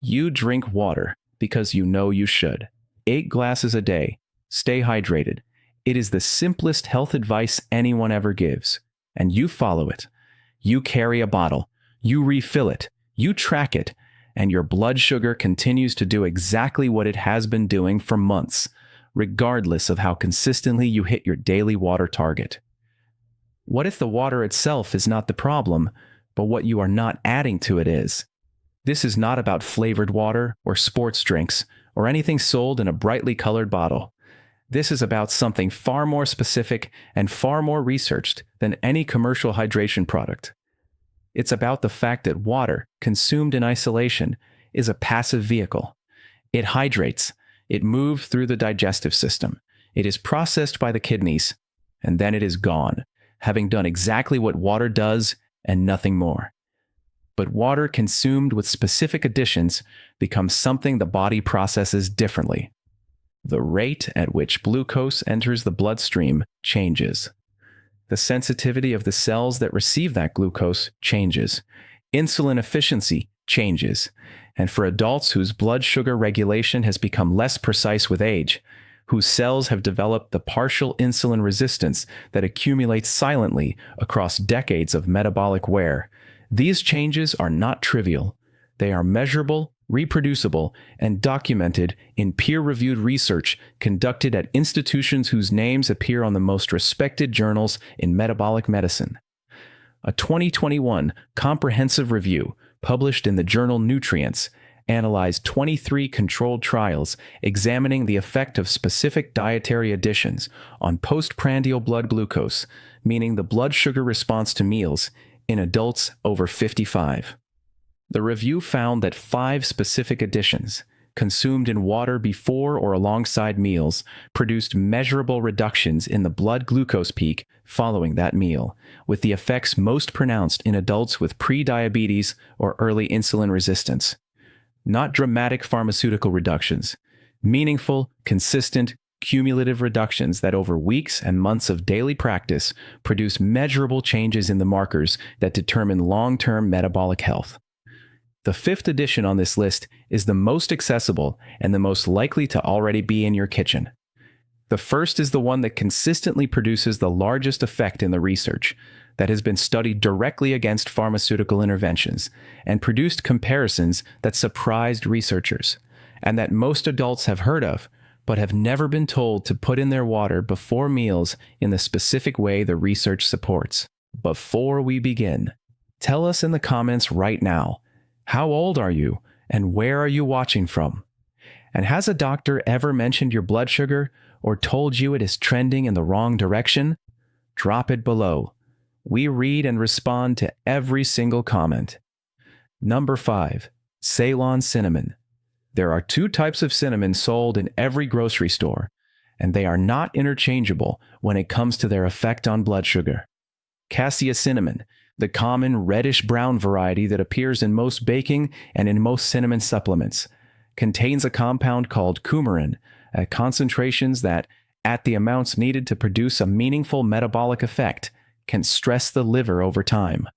You drink water because you know you should. 8 glasses a day. Stay hydrated. It is the simplest health advice anyone ever gives. And you follow it. You carry a bottle. You refill it. You track it. And your blood sugar continues to do exactly what it has been doing for months, regardless of how consistently you hit your daily water target. What if the water itself is not the problem, but what you are not adding to it is? This is not about flavored water or sports drinks or anything sold in a brightly colored bottle. This is about something far more specific and far more researched than any commercial hydration product. It's about the fact that water, consumed in isolation, is a passive vehicle. It hydrates. It moves through the digestive system. It is processed by the kidneys, and then it is gone, having done exactly what water does and nothing more. But water consumed with specific additions becomes something the body processes differently. The rate at which glucose enters the bloodstream changes. The sensitivity of the cells that receive that glucose changes. Insulin efficiency changes. And for adults whose blood sugar regulation has become less precise with age, whose cells have developed the partial insulin resistance that accumulates silently across decades of metabolic wear, these changes are not trivial. They are measurable, reproducible, and documented in peer-reviewed research conducted at institutions whose names appear on the most respected journals in metabolic medicine. A 2021 comprehensive review published in the journal Nutrients analyzed 23 controlled trials examining the effect of specific dietary additions on postprandial blood glucose, meaning the blood sugar response to meals, in adults over 55. The review found that 5 specific additions, consumed in water before or alongside meals, produced measurable reductions in the blood glucose peak following that meal, with the effects most pronounced in adults with pre-diabetes or early insulin resistance. Not dramatic pharmaceutical reductions, meaningful, consistent, cumulative reductions that over weeks and months of daily practice produce measurable changes in the markers that determine long-term metabolic health. The 5th addition on this list is the most accessible and the most likely to already be in your kitchen. The first is the one that consistently produces the largest effect in the research, that has been studied directly against pharmaceutical interventions and produced comparisons that surprised researchers, and that most adults have heard of, but have never been told to put in their water before meals in the specific way the research supports. Before we begin, tell us in the comments right now, how old are you and where are you watching from? And has a doctor ever mentioned your blood sugar or told you it is trending in the wrong direction? Drop it below. We read and respond to every single comment. Number 5, Ceylon cinnamon. There are 2 types of cinnamon sold in every grocery store, and they are not interchangeable when it comes to their effect on blood sugar. Cassia cinnamon, the common reddish-brown variety that appears in most baking and in most cinnamon supplements, contains a compound called coumarin at concentrations that, at the amounts needed to produce a meaningful metabolic effect, can stress the liver over time.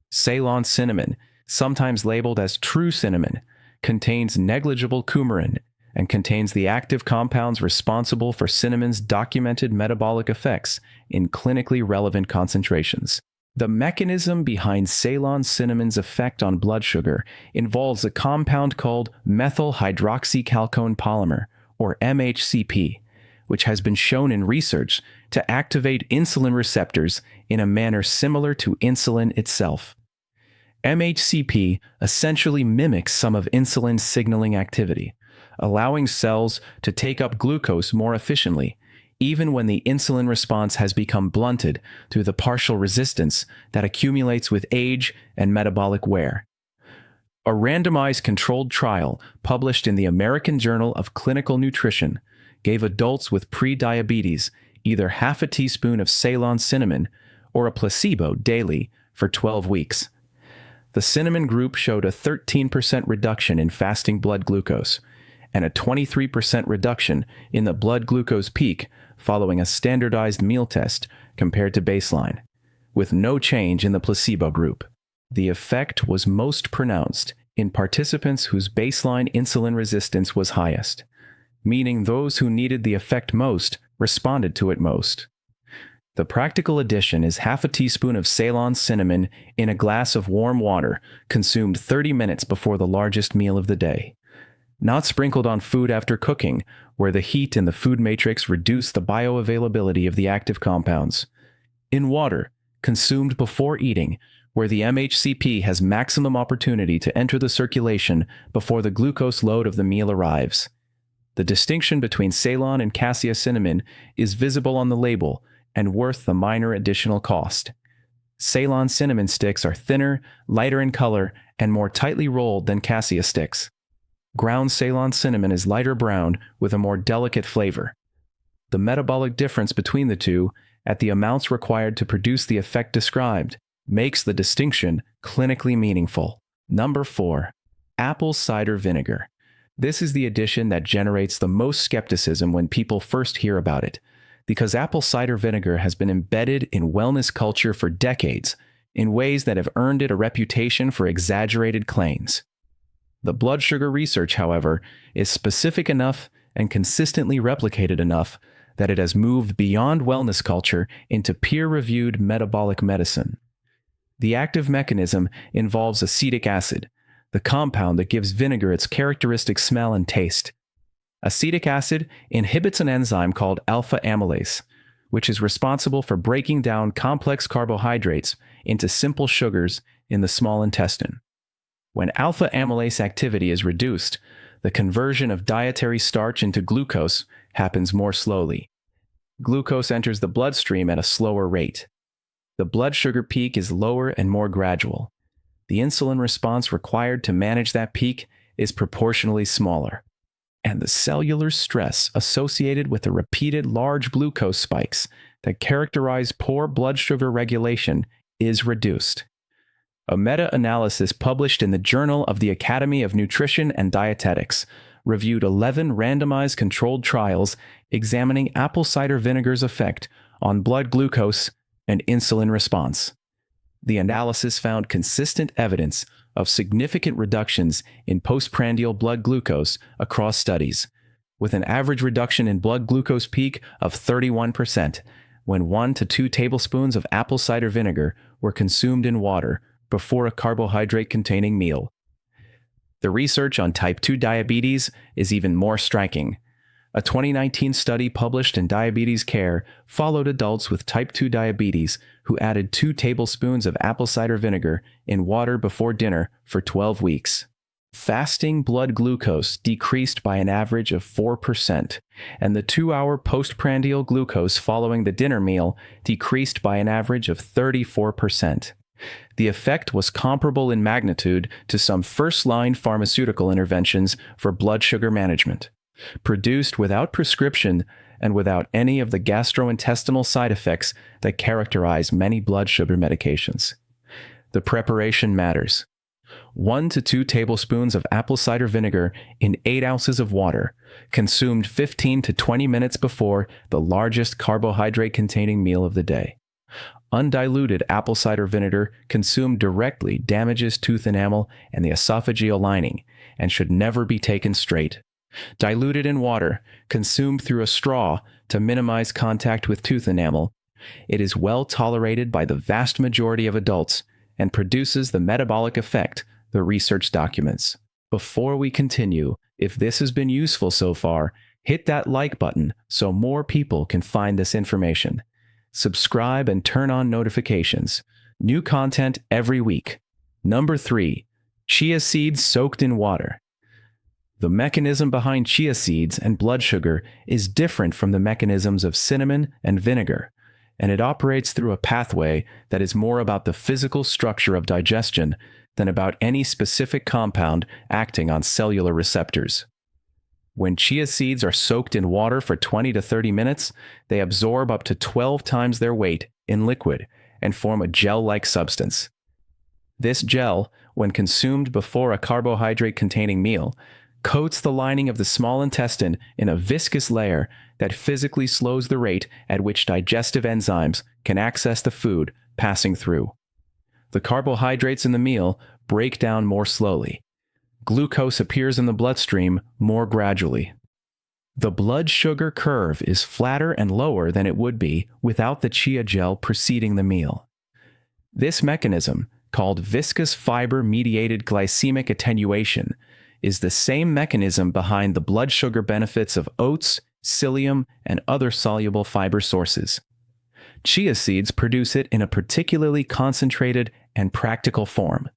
Ceylon cinnamon, sometimes labeled as true cinnamon, contains negligible coumarin and contains the active compounds responsible for cinnamon's documented metabolic effects in clinically relevant concentrations. The mechanism behind Ceylon cinnamon's effect on blood sugar involves a compound called methyl hydroxychalcone polymer, or MHCP, which has been shown in research to activate insulin receptors in a manner similar to insulin itself. MHCP essentially mimics some of insulin's signaling activity, allowing cells to take up glucose more efficiently, even when the insulin response has become blunted through the partial resistance that accumulates with age and metabolic wear. A randomized controlled trial published in the American Journal of Clinical Nutrition gave adults with pre-diabetes either half a teaspoon of Ceylon cinnamon or a placebo daily for 12 weeks. The cinnamon group showed a 13% reduction in fasting blood glucose and a 23% reduction in the blood glucose peak following a standardized meal test compared to baseline, with no change in the placebo group. The effect was most pronounced in participants whose baseline insulin resistance was highest, meaning those who needed the effect most responded to it most. The practical addition is half a teaspoon of Ceylon cinnamon in a glass of warm water, consumed 30 minutes before the largest meal of the day. Not sprinkled on food after cooking, where the heat in the food matrix reduce the bioavailability of the active compounds. In water, consumed before eating, where the MHCP has maximum opportunity to enter the circulation before the glucose load of the meal arrives. The distinction between Ceylon and cassia cinnamon is visible on the label and worth the minor additional cost. Ceylon cinnamon sticks are thinner, lighter in color, and more tightly rolled than cassia sticks. Ground Ceylon cinnamon is lighter brown with a more delicate flavor. The metabolic difference between the two, at the amounts required to produce the effect described, makes the distinction clinically meaningful. Number 4. Apple cider vinegar. This is the addition that generates the most skepticism when people first hear about it, because apple cider vinegar has been embedded in wellness culture for decades in ways that have earned it a reputation for exaggerated claims. The blood sugar research, however, is specific enough and consistently replicated enough that it has moved beyond wellness culture into peer-reviewed metabolic medicine. The active mechanism involves acetic acid, the compound that gives vinegar its characteristic smell and taste. Acetic acid inhibits an enzyme called alpha amylase, which is responsible for breaking down complex carbohydrates into simple sugars in the small intestine. When alpha amylase activity is reduced, the conversion of dietary starch into glucose happens more slowly. Glucose enters the bloodstream at a slower rate. The blood sugar peak is lower and more gradual. The insulin response required to manage that peak is proportionally smaller, and the cellular stress associated with the repeated large glucose spikes that characterize poor blood sugar regulation is reduced. A meta-analysis published in the Journal of the Academy of Nutrition and Dietetics reviewed 11 randomized controlled trials examining apple cider vinegar's effect on blood glucose and insulin response. The analysis found consistent evidence of significant reductions in postprandial blood glucose across studies, with an average reduction in blood glucose peak of 31% when 1 to 2 tablespoons of apple cider vinegar were consumed in water before a carbohydrate-containing meal. The research on type 2 diabetes is even more striking. A 2019 study published in Diabetes Care followed adults with type 2 diabetes who added 2 tablespoons of apple cider vinegar in water before dinner for 12 weeks. Fasting blood glucose decreased by an average of 4%, and the 2-hour postprandial glucose following the dinner meal decreased by an average of 34%. The effect was comparable in magnitude to some first-line pharmaceutical interventions for blood sugar management, produced without prescription and without any of the gastrointestinal side effects that characterize many blood sugar medications. The preparation matters. 1 to 2 tablespoons of apple cider vinegar in 8 ounces of water, consumed 15 to 20 minutes before the largest carbohydrate-containing meal of the day. Undiluted apple cider vinegar consumed directly damages tooth enamel and the esophageal lining and should never be taken straight. Diluted in water, consumed through a straw to minimize contact with tooth enamel, it is well tolerated by the vast majority of adults and produces the metabolic effect the research documents. Before we continue, if this has been useful so far, hit that like button so more people can find this information. Subscribe and turn on notifications. New content every week. Number 3. Chia seeds soaked in water. The mechanism behind chia seeds and blood sugar is different from the mechanisms of cinnamon and vinegar, and it operates through a pathway that is more about the physical structure of digestion than about any specific compound acting on cellular receptors. When chia seeds are soaked in water for 20 to 30 minutes, they absorb up to 12 times their weight in liquid and form a gel-like substance. This gel, when consumed before a carbohydrate-containing meal, coats the lining of the small intestine in a viscous layer that physically slows the rate at which digestive enzymes can access the food passing through. The carbohydrates in the meal break down more slowly, Glucose appears in the bloodstream more gradually. The blood sugar curve is flatter and lower than it would be without the chia gel preceding the meal. This mechanism, called viscous fiber-mediated glycemic attenuation, is the same mechanism behind the blood sugar benefits of oats, psyllium, and other soluble fiber sources. Chia seeds produce it in a particularly concentrated and practical form,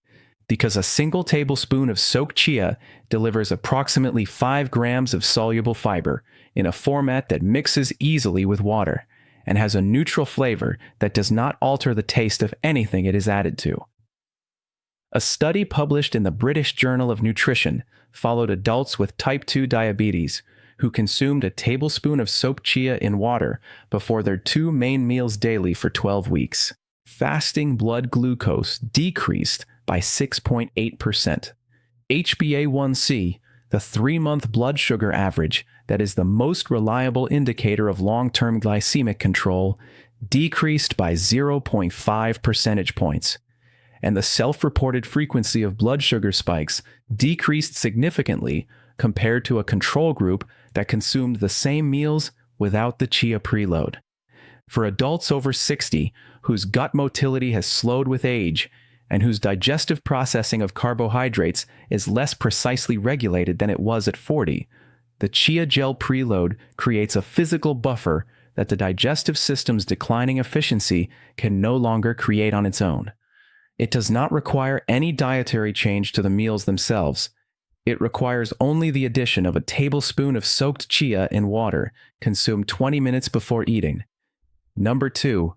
because a single tablespoon of soaked chia delivers approximately 5 grams of soluble fiber in a format that mixes easily with water and has a neutral flavor that does not alter the taste of anything it is added to. A study published in the British Journal of Nutrition followed adults with type 2 diabetes who consumed a tablespoon of soaked chia in water before their 2 main meals daily for 12 weeks. Fasting blood glucose decreased by 6.8%. HbA1c, the 3-month blood sugar average that is the most reliable indicator of long-term glycemic control, decreased by 0.5 percentage points. And the self-reported frequency of blood sugar spikes decreased significantly compared to a control group that consumed the same meals without the chia preload. For adults over 60 whose gut motility has slowed with age and whose digestive processing of carbohydrates is less precisely regulated than it was at 40, the chia gel preload creates a physical buffer that the digestive system's declining efficiency can no longer create on its own. It does not require any dietary change to the meals themselves. It requires only the addition of a tablespoon of soaked chia in water consumed 20 minutes before eating. Number 2,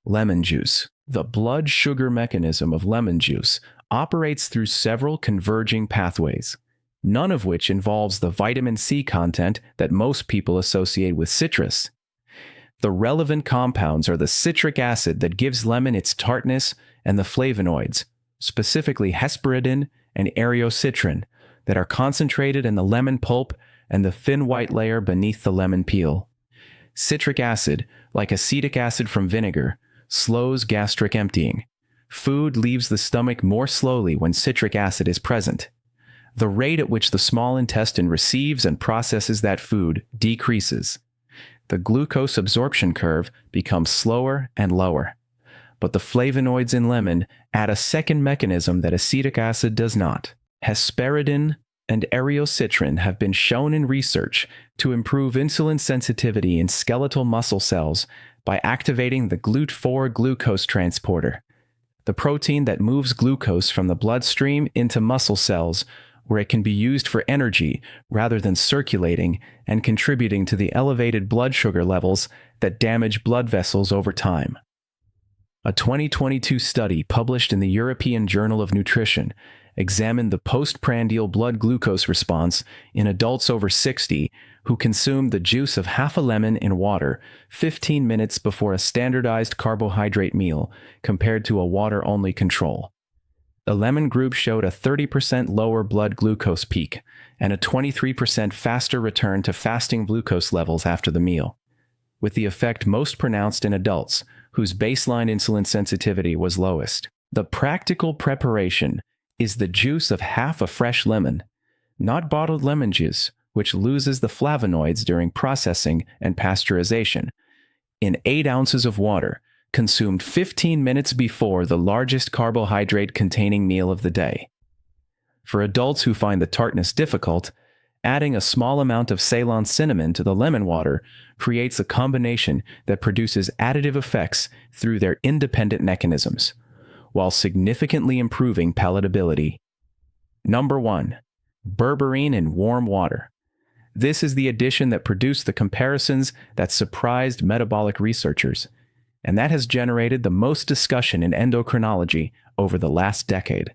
lemon juice. The blood sugar mechanism of lemon juice operates through several converging pathways, none of which involves the vitamin C content that most people associate with citrus. The relevant compounds are the citric acid that gives lemon its tartness and the flavonoids, specifically hesperidin and eriocitrin, that are concentrated in the lemon pulp and the thin white layer beneath the lemon peel. Citric acid, like acetic acid from vinegar, slows gastric emptying. Food leaves the stomach more slowly when citric acid is present. The rate at which the small intestine receives and processes that food decreases. The glucose absorption curve becomes slower and lower. But the flavonoids in lemon add a second mechanism that acetic acid does not. Hesperidin and eriocitrin have been shown in research to improve insulin sensitivity in skeletal muscle cells by activating the GLUT4 glucose transporter, the protein that moves glucose from the bloodstream into muscle cells where it can be used for energy rather than circulating and contributing to the elevated blood sugar levels that damage blood vessels over time. A 2022 study published in the European Journal of Nutrition examined the postprandial blood glucose response in adults over 60 who consumed the juice of half a lemon in water 15 minutes before a standardized carbohydrate meal compared to a water-only control. The lemon group showed a 30% lower blood glucose peak and a 23% faster return to fasting glucose levels after the meal, with the effect most pronounced in adults whose baseline insulin sensitivity was lowest. The practical preparation is the juice of half a fresh lemon, not bottled lemon juice, which loses the flavonoids during processing and pasteurization, in 8 ounces of water, consumed 15 minutes before the largest carbohydrate-containing meal of the day. For adults who find the tartness difficult, adding a small amount of Ceylon cinnamon to the lemon water creates a combination that produces additive effects through their independent mechanisms, while significantly improving palatability. Number 1. Berberine in warm water. This is the addition that produced the comparisons that surprised metabolic researchers, and that has generated the most discussion in endocrinology over the last decade.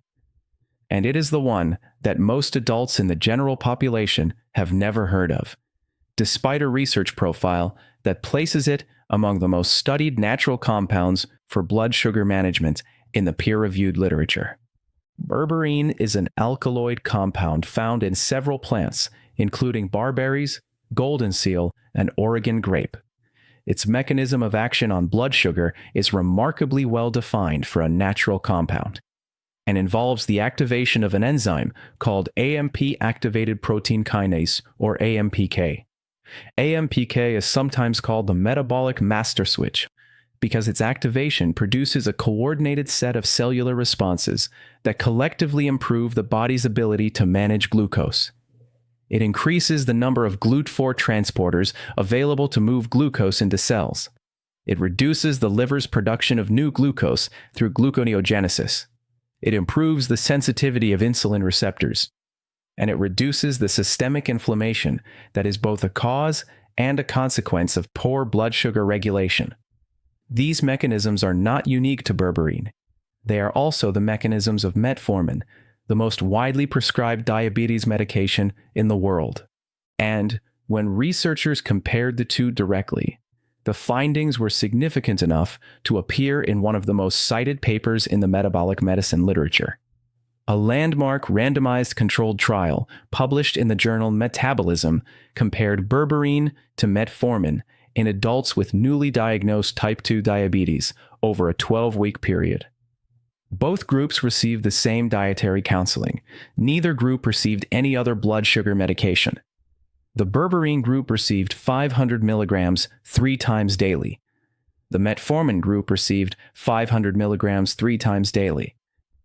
And it is the one that most adults in the general population have never heard of, despite a research profile that places it among the most studied natural compounds for blood sugar management in the peer-reviewed literature. Berberine is an alkaloid compound found in several plants, including barberries, golden seal, and Oregon grape. Its mechanism of action on blood sugar is remarkably well defined for a natural compound. and involves the activation of an enzyme called AMP-activated protein kinase, or AMPK. AMPK is sometimes called the metabolic master switch because its activation produces a coordinated set of cellular responses that collectively improve the body's ability to manage glucose. It increases the number of GLUT4 transporters available to move glucose into cells. It reduces the liver's production of new glucose through gluconeogenesis. It improves the sensitivity of insulin receptors. And it reduces the systemic inflammation that is both a cause and a consequence of poor blood sugar regulation. These mechanisms are not unique to berberine. They are also the mechanisms of metformin, the most widely prescribed diabetes medication in the world. And when researchers compared the two directly, the findings were significant enough to appear in one of the most cited papers in the metabolic medicine literature. A landmark randomized controlled trial published in the journal Metabolism compared berberine to metformin in adults with newly diagnosed type 2 diabetes over a 12-week period. Both groups received the same dietary counseling. Neither group received any other blood sugar medication. The berberine group received 500 milligrams 3 times daily. The metformin group received 500 milligrams 3 times daily.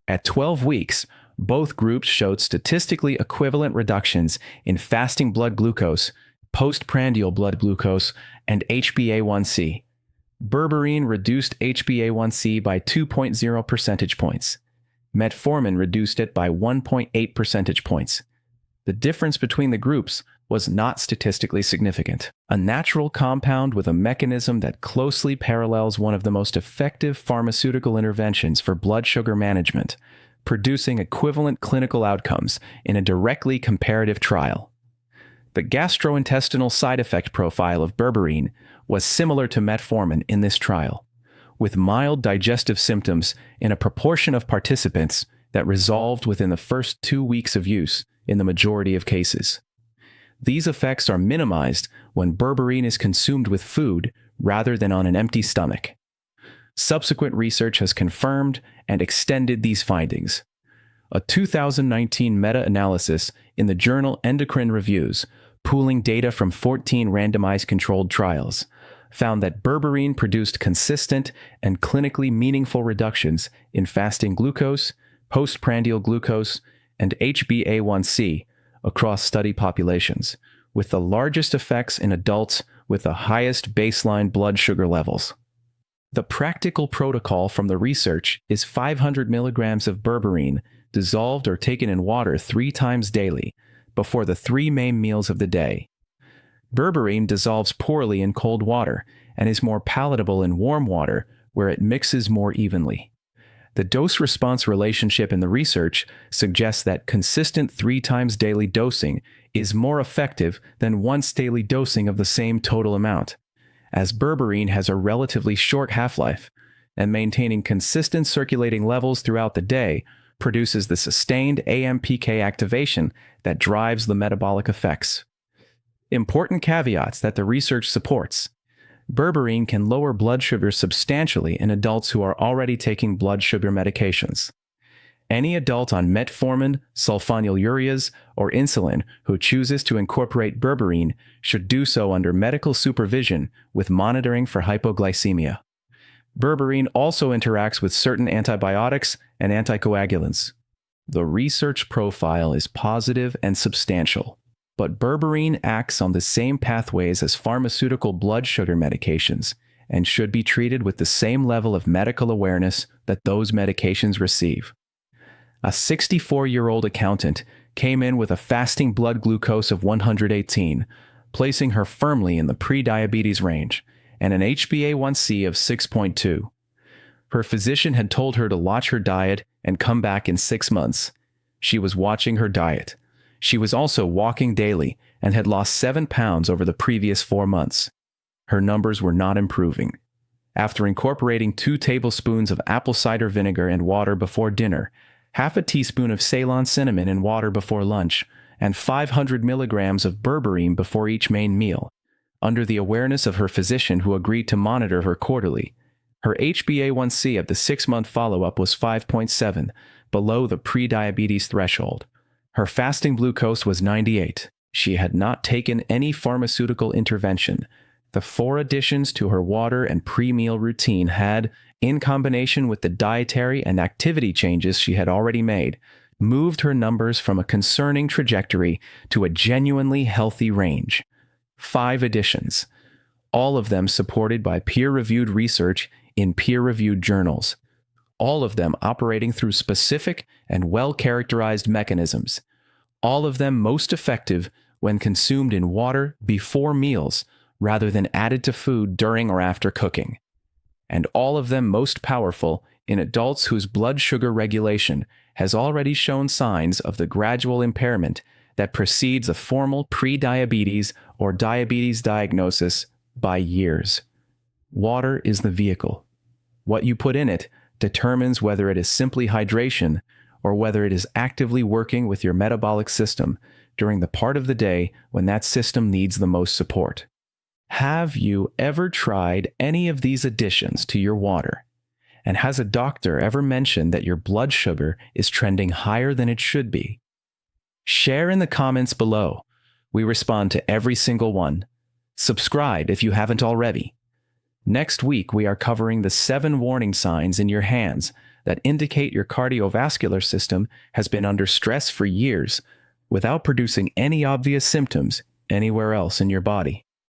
At 12 weeks, both groups showed statistically equivalent reductions in fasting blood glucose, postprandial blood glucose, and HbA1c. Berberine reduced HbA1c by 2.0 percentage points. Metformin reduced it by 1.8 percentage points. The difference between the groups was not statistically significant. A natural compound with a mechanism that closely parallels one of the most effective pharmaceutical interventions for blood sugar management, producing equivalent clinical outcomes in a directly comparative trial. The gastrointestinal side effect profile of berberine was similar to metformin in this trial, with mild digestive symptoms in a proportion of participants that resolved within the first 2 weeks of use in the majority of cases. These effects are minimized when berberine is consumed with food rather than on an empty stomach. Subsequent research has confirmed and extended these findings. A 2019 meta-analysis in the journal Endocrine Reviews, pooling data from 14 randomized controlled trials, found that berberine produced consistent and clinically meaningful reductions in fasting glucose, postprandial glucose, and HbA1c across study populations, with the largest effects in adults with the highest baseline blood sugar levels. The practical protocol from the research is 500 milligrams of berberine dissolved or taken in water 3 times daily before the 3 main meals of the day. Berberine dissolves poorly in cold water and is more palatable in warm water where it mixes more evenly. The dose-response relationship in the research suggests that consistent 3 times daily dosing is more effective than once daily dosing of the same total amount, as berberine has a relatively short half-life, and maintaining consistent circulating levels throughout the day produces the sustained AMPK activation that drives the metabolic effects. Important caveats that the research supports. Berberine can lower blood sugar substantially in adults who are already taking blood sugar medications. Any adult on metformin, sulfonylureas, or insulin who chooses to incorporate berberine should do so under medical supervision with monitoring for hypoglycemia. Berberine also interacts with certain antibiotics and anticoagulants. The research profile is positive and substantial, but berberine acts on the same pathways as pharmaceutical blood sugar medications and should be treated with the same level of medical awareness that those medications receive. A 64-year-old accountant came in with a fasting blood glucose of 118, placing her firmly in the pre-diabetes range, and an HbA1c of 6.2. Her physician had told her to watch her diet and come back in 6 months. She was watching her diet. She was also walking daily and had lost 7 pounds over the previous 4 months. Her numbers were not improving. After incorporating 2 tablespoons of apple cider vinegar and water before dinner, half a teaspoon of Ceylon cinnamon in water before lunch, and 500 milligrams of berberine before each main meal, under the awareness of her physician who agreed to monitor her quarterly, her HbA1c at the 6-month follow-up was 5.7, below the pre-diabetes threshold. Her fasting glucose was 98. She had not taken any pharmaceutical intervention. The 4 additions to her water and pre-meal routine had, in combination with the dietary and activity changes she had already made, moved her numbers from a concerning trajectory to a genuinely healthy range. 5 additions, all of them supported by peer-reviewed research in peer-reviewed journals, all of them operating through specific and well-characterized mechanisms, all of them most effective when consumed in water before meals rather than added to food during or after cooking, and all of them most powerful in adults whose blood sugar regulation has already shown signs of the gradual impairment that precedes a formal pre-diabetes or diabetes diagnosis by years. Water is the vehicle. What you put in it determines whether it is simply hydration or whether it is actively working with your metabolic system during the part of the day when that system needs the most support. Have you ever tried any of these additions to your water? And has a doctor ever mentioned that your blood sugar is trending higher than it should be? Share in the comments below. We respond to every single one. Subscribe if you haven't already. Next week, we are covering the 7 warning signs in your hands that indicate your cardiovascular system has been under stress for years without producing any obvious symptoms anywhere else in your body.